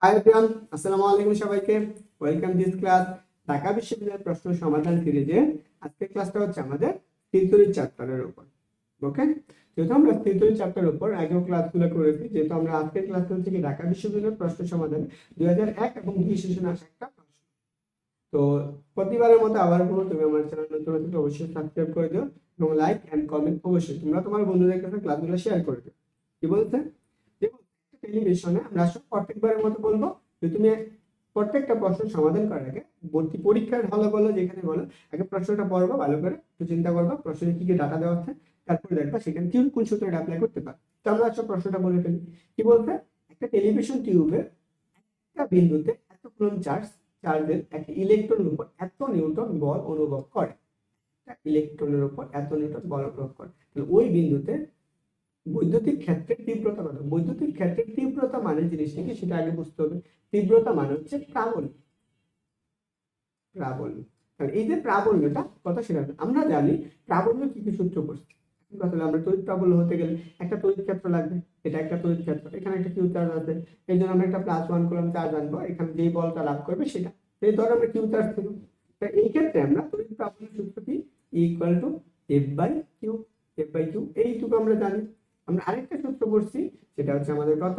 Hi everyone, আসসালামু আলাইকুম সবাইকে। ওয়েলকাম দিস ক্লাস ঢাকা বিশ্ববিদ্যালয়ের প্রশ্ন সমাধান সিরিজে। আজকের ক্লাসটা হচ্ছে আমাদের স্থিরতড়িৎ চ্যাপ্টারের উপর। ওকে, যেহেতু আমরা স্থিরতড়িৎ চ্যাপ্টারের উপর আগেও ক্লাসগুলো করেছি, যেহেতু আমরা আজকের ক্লাসটা হচ্ছে কি ঢাকা বিশ্ববিদ্যালয়ের প্রশ্ন সমাধান 2001 এবং 2 সেশনে আসা একটা প্রশ্ন। তো প্রতিবারের মতো আবার বলবো, তুমি আমার চ্যানেল নতুন হলে অবশ্যই সাবস্ক্রাইব করে দিও এবং লাইক এন্ড কমেন্ট অবশ্যই তোমরা তোমার বন্ধুদের কাছে ক্লাসগুলো শেয়ার করে দিও। কি বলতে টেলিভিশনে আমরা প্রত্যেকবারের মতো বলবো যে তুমি প্রত্যেকটা প্রশ্ন সমাধান করার আগে ভর্তি পরীক্ষার হলে বলো, যেখানে বলো আগে প্রশ্নটা পড়বা, ভালো করে একটু চিন্তা করবা প্রশ্নে কি কি ডাটা দেওয়া আছে, তারপরে দেখবা সেখানে কি কোন সূত্রটা অ্যাপ্লাই করতে পারো। তো আমরা আসলে প্রশ্নটা বলে ফেলি। কি বলতে, একটা টেলিভিশন টিউবে একটা বিন্দুতে এত কুলম্ব চার্জের একটা ইলেকট্রনের উপর এত নিউটন বল অনুভব করে। একটা ইলেকট্রনের উপর এত নিউটন বল অনুভব করে, তাহলে ওই বিন্দুতে বৈদ্যুতিক ক্ষেত্রের তীব্রতা কত? বৈদ্যুতিক ক্ষেত্রের তীব্রতা মানে জিনিসটা কি সেটা আগে বুঝতে হবে। তীব্রতা মানে হচ্ছে প্রাবল্য। তাহলে এই যে প্রাবল্যটা কত সেটা আমরা জানি। প্রাবল্য কি কি সূত্র করছে কথা, আমরা তড়িৎ প্রাবল্য হতে গেলে একটা তড়িৎ ক্ষেত্র লাগবে। এটা একটা তড়িৎ ক্ষেত্র, এখানে একটা কিউ চার্জ আছে, এই জন্য আমরা একটা +1 কুলম্ব চার্জ আনবো। এখানে যেই বলটা লাভ করবে সেটা, এই ধরো আমরা কিউ চার্জ ছিল। তাই এই ক্ষেত্রে আমরা তড়িৎ প্রাবল্য সূত্র কি ইকুয়াল টু F/Q। এইটুকু আমরা জানি। আমরা আরেকটা সূত্র পড়ছি, সেটা হচ্ছে আমাদের কত,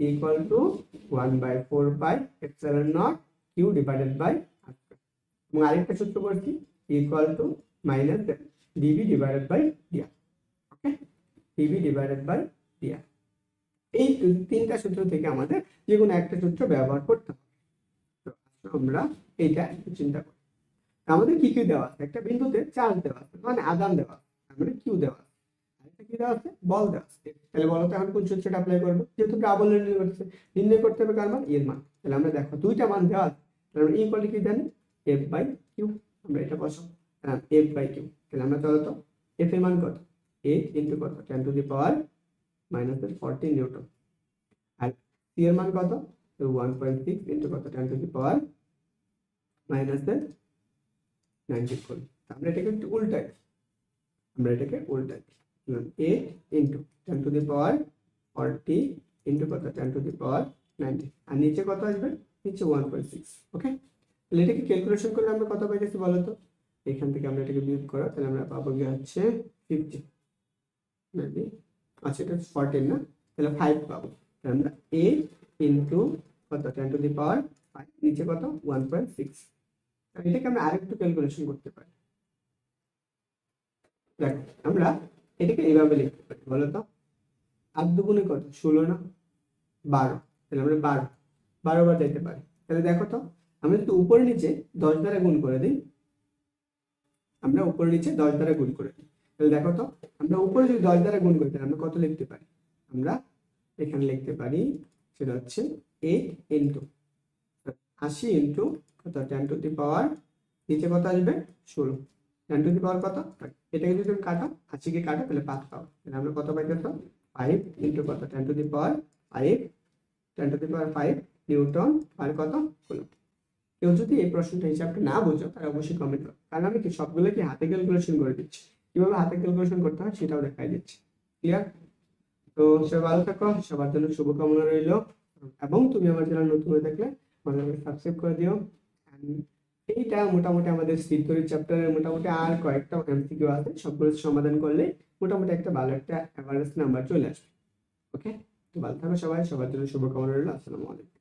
equal to 1/4πε0 Q divided by r। এবং আরেকটা সূত্র পড়ছি equal to minus dV divided by dr। Okay, dV divided by dr। এই তিনটা সূত্র থেকে আমাদের যে কোনো একটা সূত্র ব্যবহার করতে হবে। তো আমরা এইটা একটু চিন্তা করি। আমাদের কি কি দেওয়া আছে? একটা বিন্দুতে চার্জ দেওয়া আছে, মানে আধান দেওয়া আছে, মানে কিউ দেওয়া আছে, আরেকটা কি দেওয়া আছে, বল দেওয়া আছে। তাহলে বলো তো এখন কোন সূত্রটা অ্যাপ্লাই করবো? যেহেতু প্রাবল্য নির্ণয় করতে হবে কার মান, এর মান। তাহলে আমরা দেখো দুইটা মান দেওয়া আছে, তাহলে আমরা ইকুয়াল কি জানি, F/Q। আমরা এটা বসাবো F/Q। তাহলে আমরা চলো তো F এর মান কত, 8 ইনটু কত 10 টু দি পাওয়ার -14 নিউটন। আর C এর মান কত, 1.6 ইনটু কত 10 টু দি পাওয়ার -94। আমরা এটাকে একটু উল্টাই, আমরা এটাকে উল্টাই 8 into 10 to the power 40 into কত 10 টু দি পাওয়ার 90। আর নিচে কত আসবে, নিচে 1.6। ওকে, তাহলে এটাকে ক্যালকুলেশন করলে আমরা কত পাইতেছি বলো তো? এখান থেকে আমরা এটাকে বিয়োগ করা, তাহলে আমরা পাবো কি হচ্ছে 50 মেবি, আচ্ছা এটা 14 না, তাহলে 5 পাবো। তাহলে আমরা 8 ইনটু কত 10 টু দি পাওয়ার 5, নিচে কত 1.6। এটাকে আমরা আরেকটু ক্যালকুলেশন করতে পারি। দেখো আমরা এটাকে এইভাবে লিখতে পারি, বলো তো 8 দুগুণে কত 16 না 12। তাহলে আমরা 12 বার যাইতে পারি। তাহলে দেখো তো আমরা যদি উপরে নিচে 10 দ্বারা গুণ করে দিই, আমরা উপরে নিচে 10 দ্বারা গুণ করে দিই, তাহলে দেখো তো আমরা উপরে যদি 10 দ্বারা গুণ করি তাহলে আমরা কত লিখতে পারি? আমরা এখানে লিখতে পারি সেটা হচ্ছে 8 ইনটু 80 ইনটু কত 10 টু দি পাওয়ার, নিচে কত আসবে 16, 10 টু দি পাওয়ার কত, এটাকে যদি তুমি কাটো 80 কে কাটো তাহলে 5 পাবো। তাহলে আমরা কত পাইতেছ, 5 ইনটু কত 10 to the power 5, 10 to the power 5 newton আর কত কুলম্ব। কেউ যদি এই প্রশ্নটা হিসাবটা না বুঝো তাহলে অবশ্যই কমেন্ট করো, কারণ আমি কি সবগুলো কি হাতে ক্যালকুলেশন করে দিচ্ছি, কিভাবে হাতে ক্যালকুলেশন করতে হয় সেটাও দেখাই দিচ্ছি। ক্লিয়ার? তো সবাই ভালো থাকো, সবার জন্য শুভকামনা রইল। এবং তুমি আমার চ্যানেল নতুন হয়ে থাকলে আমাকে সাবস্ক্রাইব করে দিও। এইটা মোটামুটি আমাদের স্থিরতড়িৎ চ্যাপ্টারের মোটামুটি আর কয়েকটা এমসিকিউ আছে, সবগুলো সমাধান করলে মোটামুটি একটা ভালো একটা এভারেজ নাম্বার চলে আসবে। ওকে, তো ভালো থাকো সবাই, সবার জন্য শুভকামনা রইল। আসসালামু আলাইকুম।